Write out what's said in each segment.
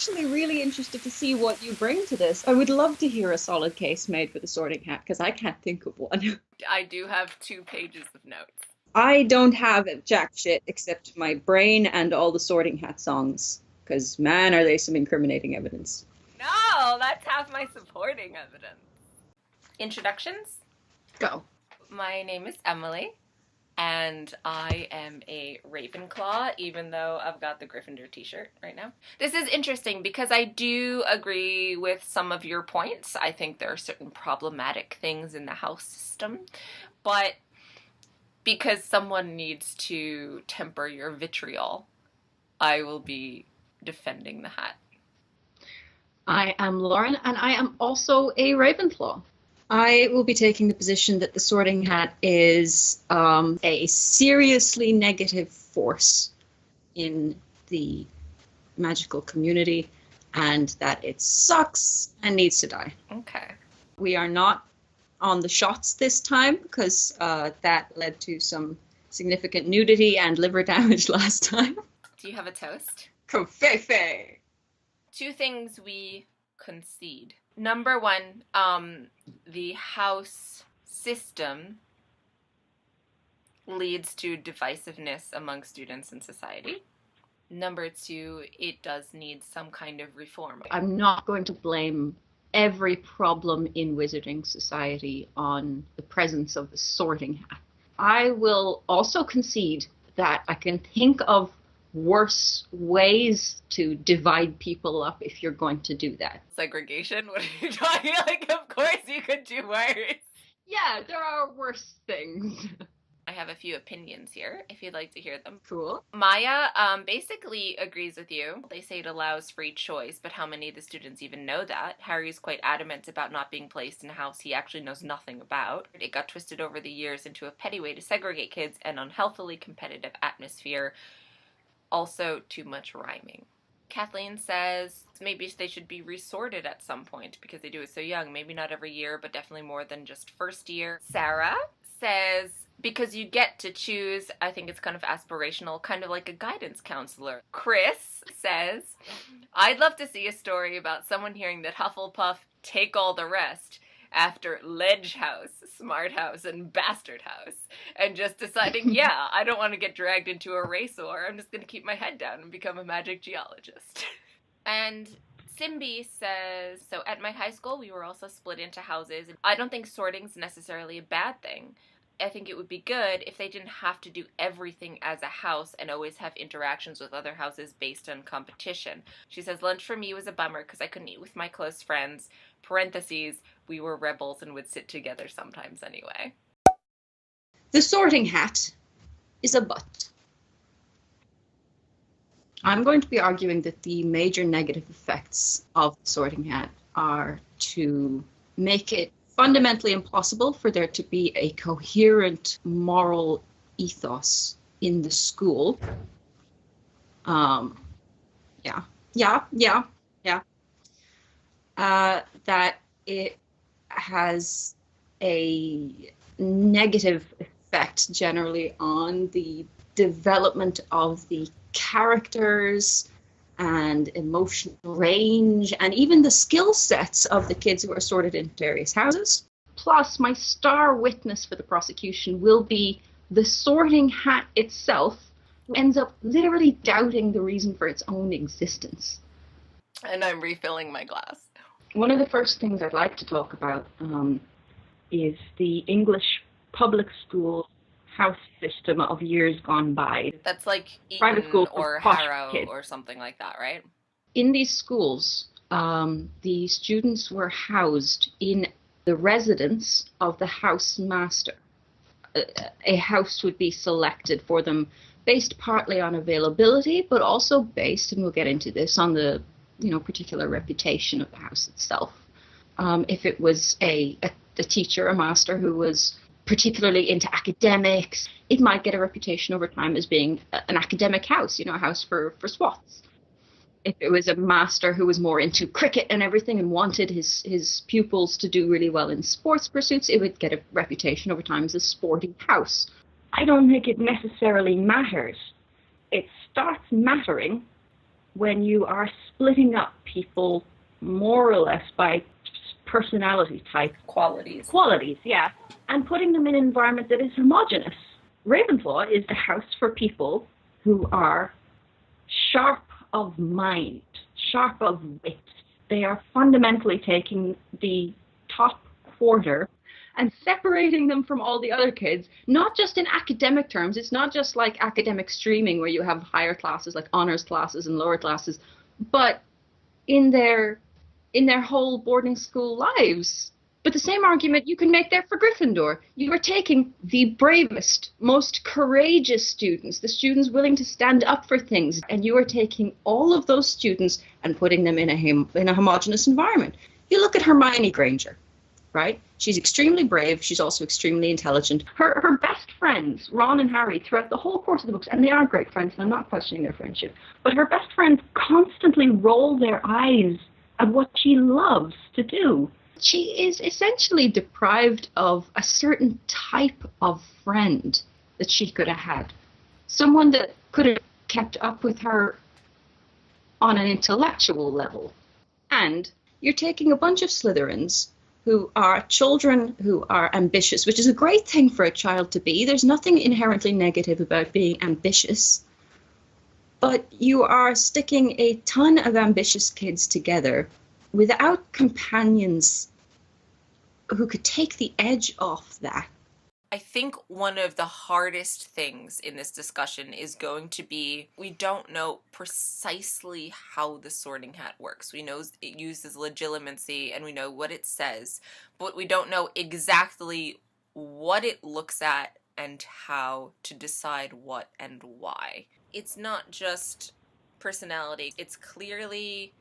actually really interested to see what you bring to this. I would love to hear a solid case made for the Sorting Hat, because I can't think of one. I do have 2 pages of notes. I don't have jack shit except my brain and all the Sorting Hat songs, because man, are they some incriminating evidence. No, that's half my supporting evidence. Introductions? Go. My name is Emily, and I am a Ravenclaw, even though I've got the Gryffindor t-shirt right now. This is interesting because I do agree with some of your points. I think there are certain problematic things in the house system, but because someone needs to temper your vitriol, I will be defending the hat. I am Lauren, and I am also a Ravenclaw. I will be taking the position that the Sorting Hat is a seriously negative force in the magical community, and that it sucks and needs to die. Okay. We are not on the shots this time, because that led to some significant nudity and liver damage last time. Do you have a toast? Covfefe! 2 things we concede. Number 1, the house system leads to divisiveness among students and society. Number 2, it does need some kind of reform. I'm not going to blame every problem in wizarding society on the presence of the Sorting Hat. I will also concede that I can think of worse ways to divide people up if you're going to do that. Segregation? What are you talking? Like, of course you could do worse. Yeah, there are worse things. I have a few opinions here, if you'd like to hear them. Cool. Maya basically agrees with you. They say it allows free choice, but how many of the students even know that? Harry's quite adamant about not being placed in a house he actually knows nothing about. It got twisted over the years into a petty way to segregate kids, an unhealthily competitive atmosphere. Also, too much rhyming. Kathleen says maybe they should be resorted at some point because they do it so young. Maybe not every year, but definitely more than just first year. Sarah says because you get to choose, I think it's kind of aspirational, kind of like a guidance counselor. Chris says, I'd love to see a story about someone hearing that Hufflepuff take all the rest after Ledge House, Smart House, and Bastard House, and just deciding, yeah, I don't want to get dragged into a race war. I'm just going to keep my head down and become a magic geologist. And Simbi says, so at my high school, we were also split into houses. I don't think sorting's necessarily a bad thing. I think it would be good if they didn't have to do everything as a house and always have interactions with other houses based on competition. She says, lunch for me was a bummer because I couldn't eat with my close friends. Parentheses, we were rebels and would sit together sometimes anyway. The Sorting Hat is a butt. I'm going to be arguing that the major negative effects of the Sorting Hat are to make it fundamentally impossible for there to be a coherent moral ethos in the school. That it has a negative effect generally on the development of the characters and emotional range and even the skill sets of the kids who are sorted into various houses. Plus, my star witness for the prosecution will be the Sorting Hat itself, who ends up literally doubting the reason for its own existence. And I'm refilling my glass. One of the first things I'd like to talk about is the English public school house system of years gone by. That's like Private Eton school or for posh Harrow kids. or something like that, right? In these schools, the students were housed in the residence of the house master. A house would be selected for them based partly on availability, but also based, and we'll get into this, on the particular reputation of the house itself. If it was a teacher, a master who was particularly into academics, it might get a reputation over time as being an academic house, a house for swats. If it was a master who was more into cricket and everything and wanted his pupils to do really well in sports pursuits, it would get a reputation over time as a sporty house. I don't think it necessarily matters. It starts mattering when you are splitting up people more or less by personality type. Qualities. Qualities, yeah. And putting them in an environment that is homogenous. Ravenclaw is the house for people who are sharp of mind, sharp of wit. They are fundamentally taking the top quarter and separating them from all the other kids, not just in academic terms. It's not just like academic streaming where you have higher classes like honors classes and lower classes, but in their whole boarding school lives. But the same argument you can make there for Gryffindor. You are taking the bravest, most courageous students, the students willing to stand up for things, and you are taking all of those students and putting them in a homogenous environment. You look at Hermione Granger, right? She's extremely brave. She's also extremely intelligent. Her best friends, Ron and Harry, throughout the whole course of the books, and they are great friends, and I'm not questioning their friendship, but her best friends constantly roll their eyes at what she loves to do. She is essentially deprived of a certain type of friend that she could have had. Someone that could have kept up with her on an intellectual level. And you're taking a bunch of Slytherins who are children who are ambitious, which is a great thing for a child to be. There's nothing inherently negative about being ambitious. But you are sticking a ton of ambitious kids together without companions who could take the edge off that. I think one of the hardest things in this discussion is going to be, we don't know precisely how the sorting hat works. We know it uses legitimacy and we know what it says, but we don't know exactly what it looks at and how to decide what and why. It's not just personality, it's clearly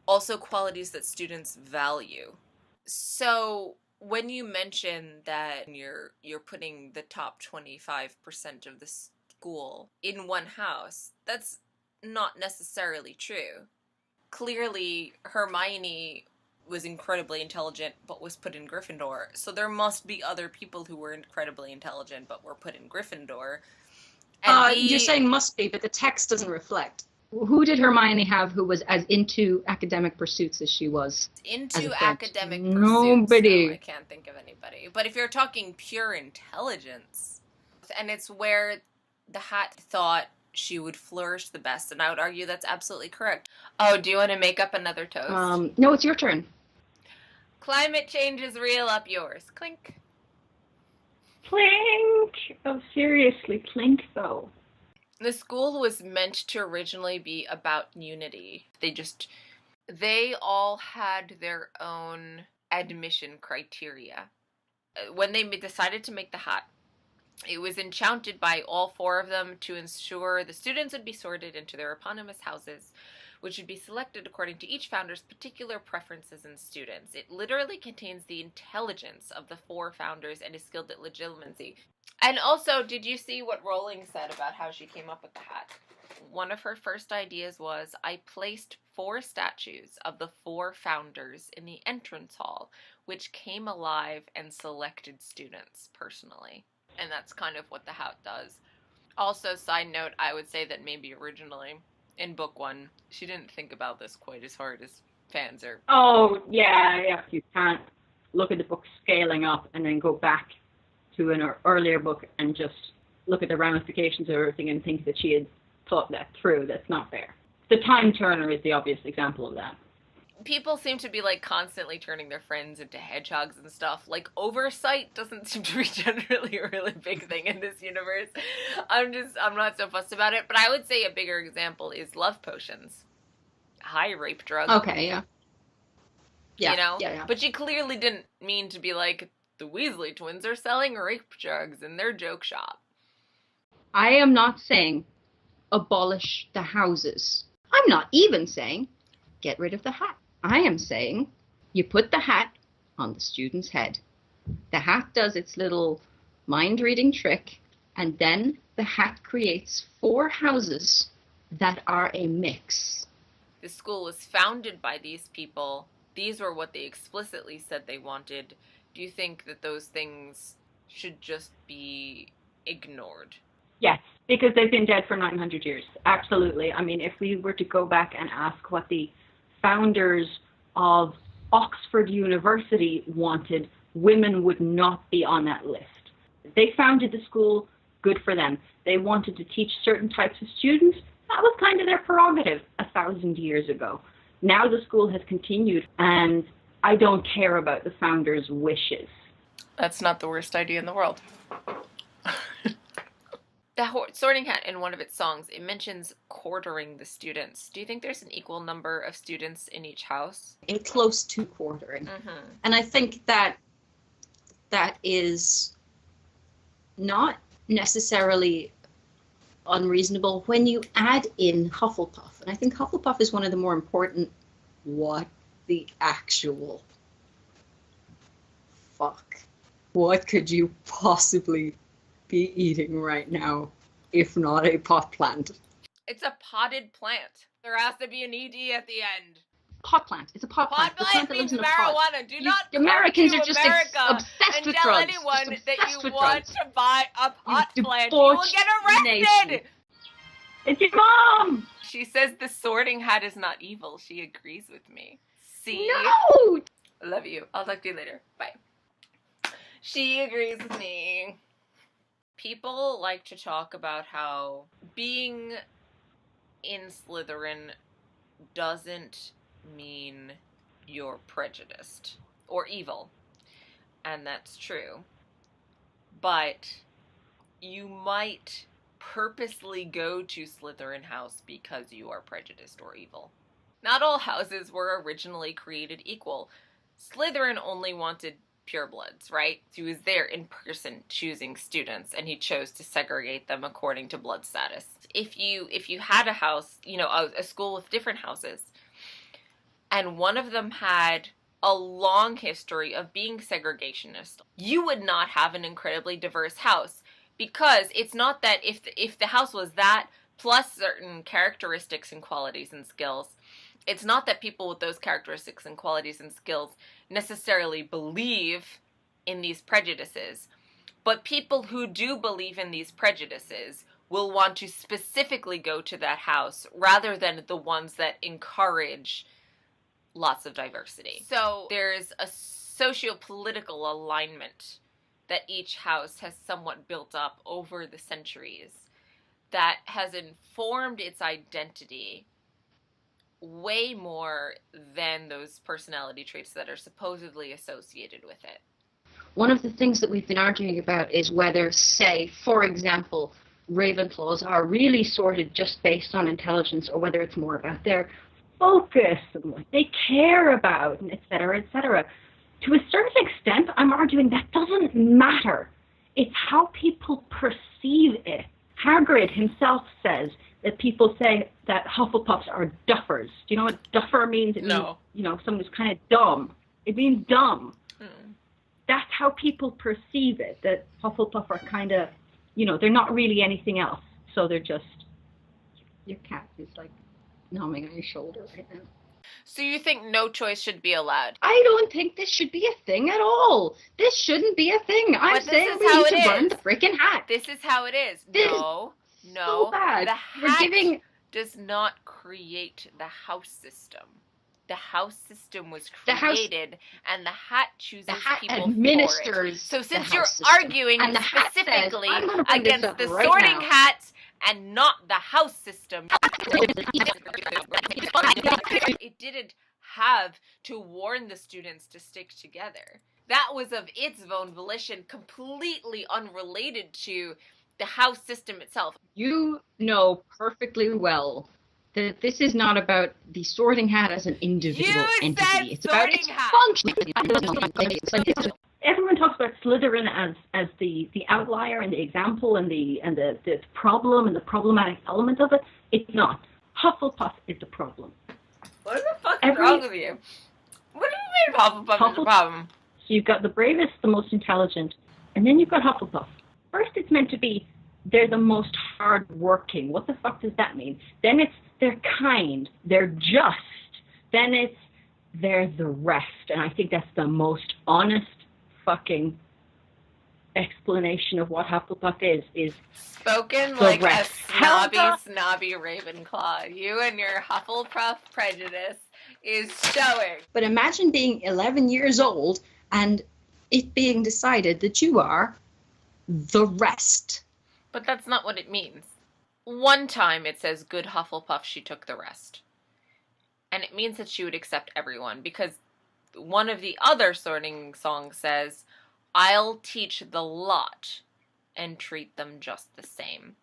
also qualities that students value. So when you mention that you're putting the top 25% of the school in one house, that's not necessarily true. Clearly, Hermione was incredibly intelligent but was put in Gryffindor, so there must be other people who were incredibly intelligent but were put in Gryffindor. And You're saying must be, but the text doesn't reflect. Who did Hermione have who was as into academic pursuits as she was? Into academic pursuits? Nobody. No, I can't think of anybody. But if you're talking pure intelligence, and it's where the hat thought she would flourish the best, and I would argue that's absolutely correct. Oh, do you want to make up another toast? No, it's your turn. Climate change is real, up yours. Clink. Clink! Oh, seriously, clink though. The school was meant to originally be about unity. They all had their own admission criteria. When they decided to make the hat, it was enchanted by all four of them to ensure the students would be sorted into their eponymous houses, which would be selected according to each founder's particular preferences and students. It literally contains the intelligence of the four founders and is skilled at legitimacy. And also, did you see what Rowling said about how she came up with the hat? One of her first ideas was, I placed 4 statues of the 4 founders in the entrance hall, which came alive and selected students personally. And that's kind of what the hat does. Also, side note, I would say that maybe originally, in book 1, she didn't think about this quite as hard as fans are. Oh, yeah. You can't look at the book scaling up and then go back to an earlier book and just look at the ramifications of everything and think that she had thought that through. That's not fair. The Time Turner is the obvious example of that. People seem to be constantly turning their friends into hedgehogs and stuff. Oversight doesn't seem to be generally a really big thing in this universe. I'm not so fussed about it. But I would say a bigger example is love potions. High rape drug. Okay, yeah. Yeah. Yeah. But she clearly didn't mean to be the Weasley twins are selling rape drugs in their joke shop. I am not saying abolish the houses. I'm not even saying get rid of the hat. I am saying you put the hat on the student's head. The hat does its little mind-reading trick, and then the hat creates 4 houses that are a mix. The school was founded by these people. These were what they explicitly said they wanted. Do you think that those things should just be ignored? Yes, Because they've been dead for 900 years. Absolutely. I mean, if we were to go back and ask what the founders of Oxford University wanted, women would not be on that list. They founded the school, good for them. They wanted to teach certain types of students. That was kind of their prerogative 1,000 years ago. Now the school has continued, and I don't care about the founders' wishes. That's not the worst idea in the world. The Sorting Hat, in one of its songs, it mentions quartering the students. Do you think there's an equal number of students in each house? In close to quartering. Mm-hmm. And I think that is not necessarily unreasonable when you add in Hufflepuff. And I think Hufflepuff is one of the more important, what the actual fuck? What could you possibly be eating right now, if not a pot plant? It's a potted plant. There has to be an ED at the end. Pot plant. It's a pot plant. Pot plant means marijuana. Do not Americans are just America obsessed and with tell drugs. anyone that you with want drugs. to buy a pot You plant. You will get arrested. nation. It's your mom! She says the Sorting Hat is not evil. She agrees with me. See? No! I love you. I'll talk to you later. Bye. She agrees with me. People like to talk about how being in Slytherin doesn't mean you're prejudiced or evil. And that's true. But you might purposely go to Slytherin House because you are prejudiced or evil. Not all houses were originally created equal. Slytherin only wanted purebloods, right? He was there in person choosing students, and he chose to segregate them according to blood status. If you had a house, a school with different houses, and one of them had a long history of being segregationist, you would not have an incredibly diverse house, because it's not that if the house was that plus certain characteristics and qualities and skills, it's not that people with those characteristics and qualities and skills necessarily believe in these prejudices, but people who do believe in these prejudices will want to specifically go to that house rather than the ones that encourage lots of diversity. So there's a socio-political alignment that each house has somewhat built up over the centuries that has informed its identity way more than those personality traits that are supposedly associated with it. One of the things that we've been arguing about is whether, say, for example, Ravenclaws are really sorted just based on intelligence, or whether it's more about their focus and what they care about, and et cetera, et cetera. To a certain extent, I'm arguing that doesn't matter. It's how people perceive it. Hagrid himself says that people say that Hufflepuffs are duffers. Do you know what duffer means? It No. means, someone who's kind of dumb. It means dumb. Mm. That's how people perceive it, that Hufflepuff are kind of, they're not really anything else. So they're just... Your cat is, numbing on your shoulder right now. So you think no choice should be allowed? I don't think this should be a thing at all. This shouldn't be a thing. I'm But this saying is we how need it to burn is. the freaking hat. This is how it is. This No. So bad. The We're hat giving... does not create the house system. The house system was The house- created, and the hat chooses The hat people administers for it. So the since house you're system. arguing And the hat says, specifically "I'm gonna bring this against up the right Sorting now." Hat and not the house system, it didn't have to warn the students to stick together. That was of its own volition, completely unrelated to the house system itself. You know perfectly well that this is not about the Sorting Hat as an individual You entity. said It's about Sorting its Hat. function. Everyone talks about Slytherin as the outlier and the example and the problem and the problematic element of it. It's not. Hufflepuff is the problem. What the fuck is wrong with you? What do you mean Hufflepuff is the problem? So you've got the bravest, the most intelligent, and then you've got Hufflepuff. First it's meant to be they're the most hard-working. What the fuck does that mean? Then it's they're kind, they're just. Then it's they're the rest. And I think that's the most honest fucking explanation of what Hufflepuff is spoken the like rest. a snobby Ravenclaw. You and your Hufflepuff prejudice is showing. But imagine being 11 years old and it being decided that you are the rest. But that's not what it means. One time it says, good Hufflepuff, she took the rest. And it means that she would accept everyone, because one of the other sorting songs says, I'll teach the lot and treat them just the same.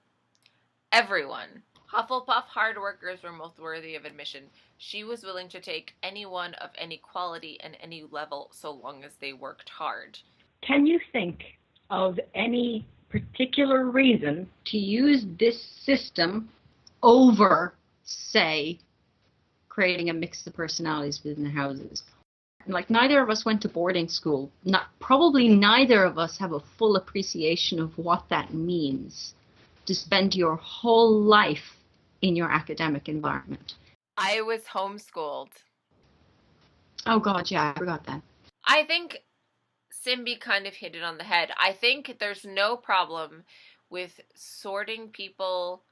Everyone. Hufflepuff hard workers were most worthy of admission. She was willing to take anyone of any quality and any level so long as they worked hard. Can you think of any particular reason to use this system over, say, creating a mix of personalities within the houses? Like, neither of us went to boarding school. Probably neither of us have a full appreciation of what that means to spend your whole life in your academic environment. I was homeschooled. Oh God, yeah, I forgot that. I think Simbi kind of hit it on the head. I think there's no problem with sorting people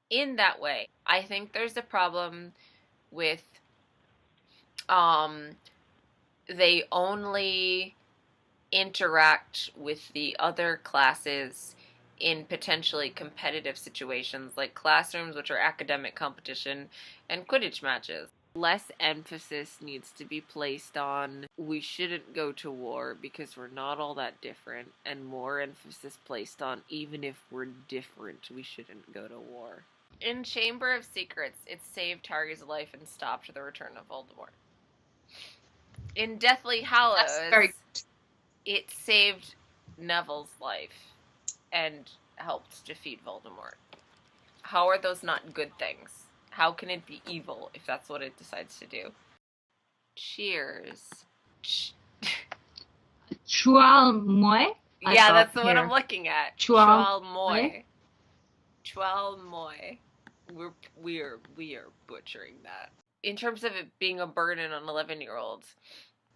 in that way. I think there's a problem with they only interact with the other classes in potentially competitive situations like classrooms, which are academic competition, and Quidditch matches. Less emphasis needs to be placed on we shouldn't go to war because we're not all that different, and more emphasis placed on even if we're different, we shouldn't go to war. In Chamber of Secrets, it saved Harry's life and stopped the return of Voldemort. In Deathly Hallows, it saved Neville's life and helped defeat Voldemort. How are those not good things? How can it be evil if that's what it decides to do? Cheers. Chual-moi? Yeah, that's the one I'm looking at. Chual-moi. Chual-moi. We are butchering that. In terms of it being a burden on 11-year-olds,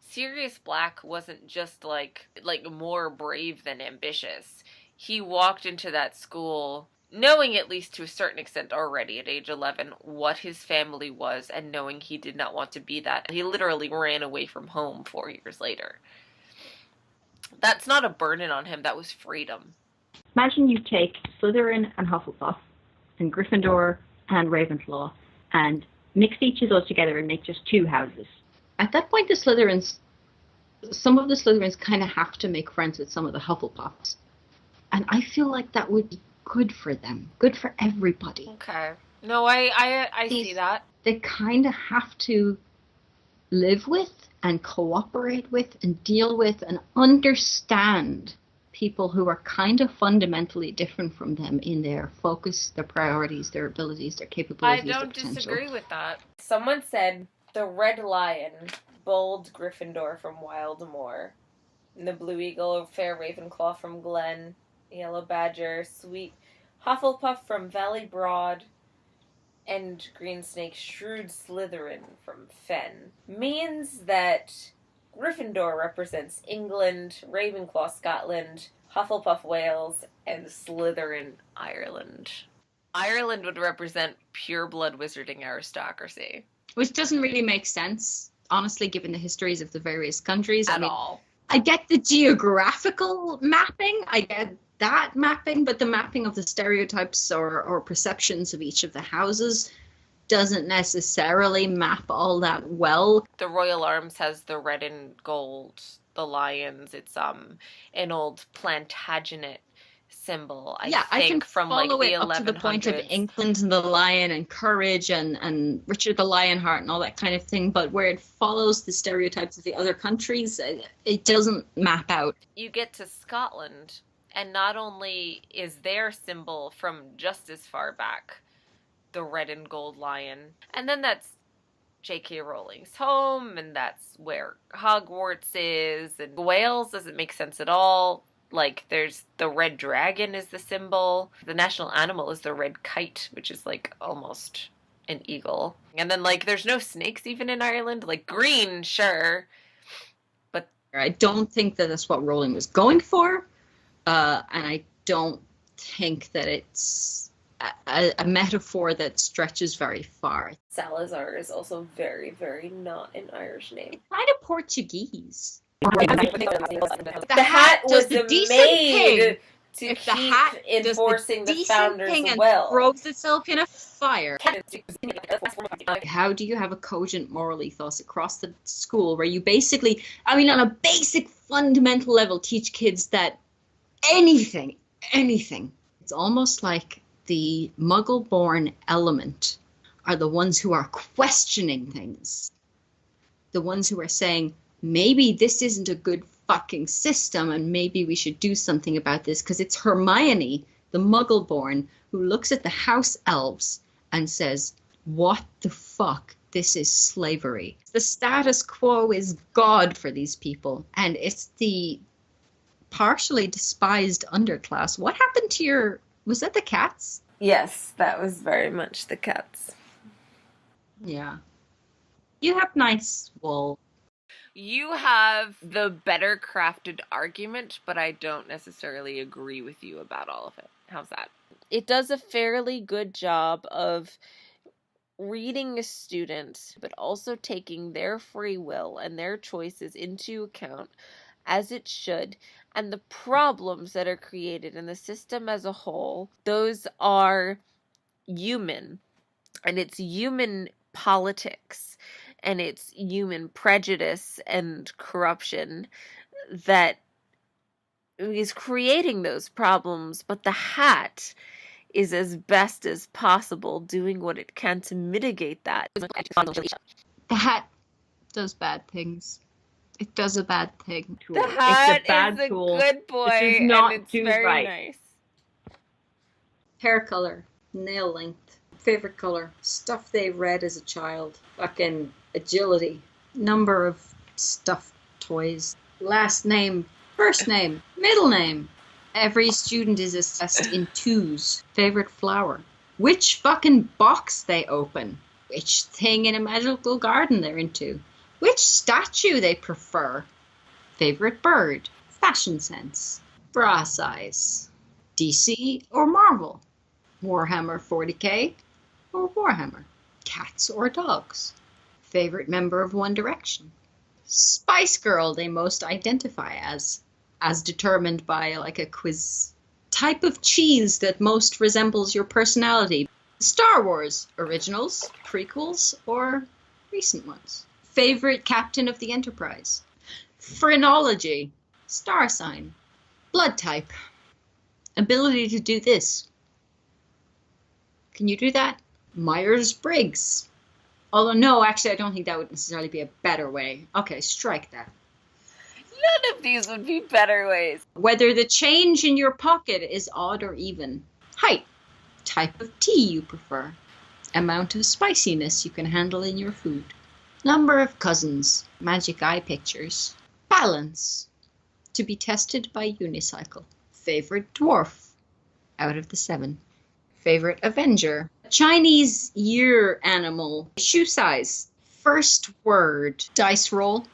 Sirius Black wasn't just like more brave than ambitious. He walked into that school knowing, at least to a certain extent already at age 11, what his family was, and knowing he did not want to be that. He literally ran away from home 4 years later. That's not a burden on him, that was freedom. Imagine you take Slytherin and Hufflepuff and Gryffindor and Ravenclaw and mix each of those together and make just two houses. At that point, some of the Slytherins kind of have to make friends with some of the Hufflepuffs. And I feel like that would be good for them, good for everybody. Okay. No, I see that. They kind of have to live with and cooperate with and deal with and understand people who are kind of fundamentally different from them in their focus, their priorities, their abilities, their capabilities. I don't disagree with that. Someone said the Red Lion, bold Gryffindor from Wildmoor, and the Blue Eagle, fair Ravenclaw from Glen, Yellow Badger, sweet Hufflepuff from Valley Broad, and Green Snake, shrewd Slytherin from Fen, means that Gryffindor represents England, Ravenclaw Scotland, Hufflepuff Wales, and Slytherin Ireland. Ireland would represent pure-blood wizarding aristocracy. Which doesn't really make sense, honestly, given the histories of the various countries. At all. I get the geographical mapping, I get that mapping, but the mapping of the stereotypes or perceptions of each of the houses doesn't necessarily map all that well. The Royal Arms has the red and gold, the lions. It's an old Plantagenet symbol. I think from like the 1100s. Up to the point of England and the lion and courage and Richard the Lionheart and all that kind of thing, but where it follows the stereotypes of the other countries, it doesn't map out. You get to Scotland, and not only is their symbol from just as far back the red and gold lion, and then that's J.K. Rowling's home, and that's where Hogwarts is, and Wales doesn't make sense at all. Like, there's the red dragon is the symbol. The national animal is the red kite, which is like almost an eagle. And then like there's no snakes even in Ireland. Like green, sure, but I don't think that that's what Rowling was going for. And I don't think that it's a metaphor that stretches very far. Salazar is also very, very not an Irish name. It's kind of Portuguese. The hat was made to if keep the hat enforcing the founder's and will. throws itself in a fire. How do you have a cogent moral ethos across the school where you basically, I mean, on a basic fundamental level, teach kids that anything, it's almost like the muggle-born element are the ones who are questioning things. The ones who are saying, maybe this isn't a good fucking system and maybe we should do something about this, because it's Hermione, the muggle-born, who looks at the house elves and says, what the fuck? This is slavery. The status quo is God for these people, and it's the partially despised underclass. What happened to was that the cats? Yes, that was very much the cats. Yeah. You have nice wool. You have the better crafted argument, but I don't necessarily agree with you about all of it. How's that? It does a fairly good job of reading a student, but also taking their free will and their choices into account, as it should, and the problems that are created in the system as a whole. Those are human, and it's human politics, and it's human prejudice and corruption that is creating those problems, but the hat is as best as possible doing what it can to mitigate that. The hat does bad things. It does a bad thing. The hat it's a bad is a tool. good boy, It does not and it's do very right. nice. Hair color, nail length, favorite color, stuff they read as a child, fucking agility, number of stuffed toys, last name, first name, middle name. Every student is assessed in twos. Favorite flower, which fucking box they open, which thing in a magical garden they're into, which statue they prefer, favorite bird, fashion sense, bra size, DC or Marvel, Warhammer 40k or Warhammer, cats or dogs, favorite member of One Direction, Spice Girl they most identify as determined by like a quiz, type of cheese that most resembles your personality, Star Wars originals, prequels, or recent ones, favorite captain of the Enterprise, phrenology, star sign, blood type, ability to do this. Can you do that? Myers-Briggs. Although, no, actually, I don't think that would necessarily be a better way. Okay, strike that. None of these would be better ways. Whether the change in your pocket is odd or even. Height. Type of tea you prefer. Amount of spiciness you can handle in your food. Number of cousins. Magic eye pictures. Balance. To be tested by unicycle. Favorite dwarf. Out of the 7. Favorite Avenger. Chinese year animal. Shoe size. First word. Dice roll.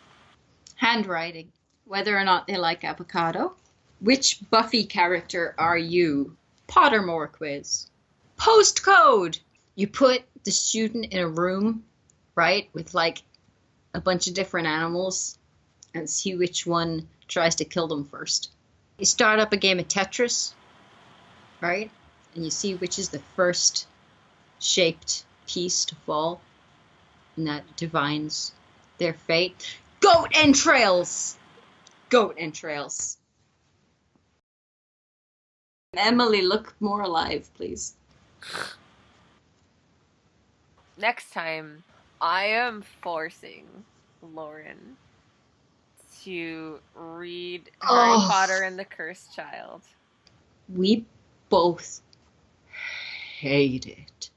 Handwriting. Whether or not they like avocado. Which Buffy character are you? Pottermore quiz. Postcode. You put the student in a room, right, with like a bunch of different animals and see which one tries to kill them first. You start up a game of Tetris, right, and you see which is the first shaped piece to fall, and that divines their fate. Goat entrails! Goat entrails. Emily, look more alive, please. Next time, I am forcing Lauren to read Harry Potter and the Cursed Child. We both hate it.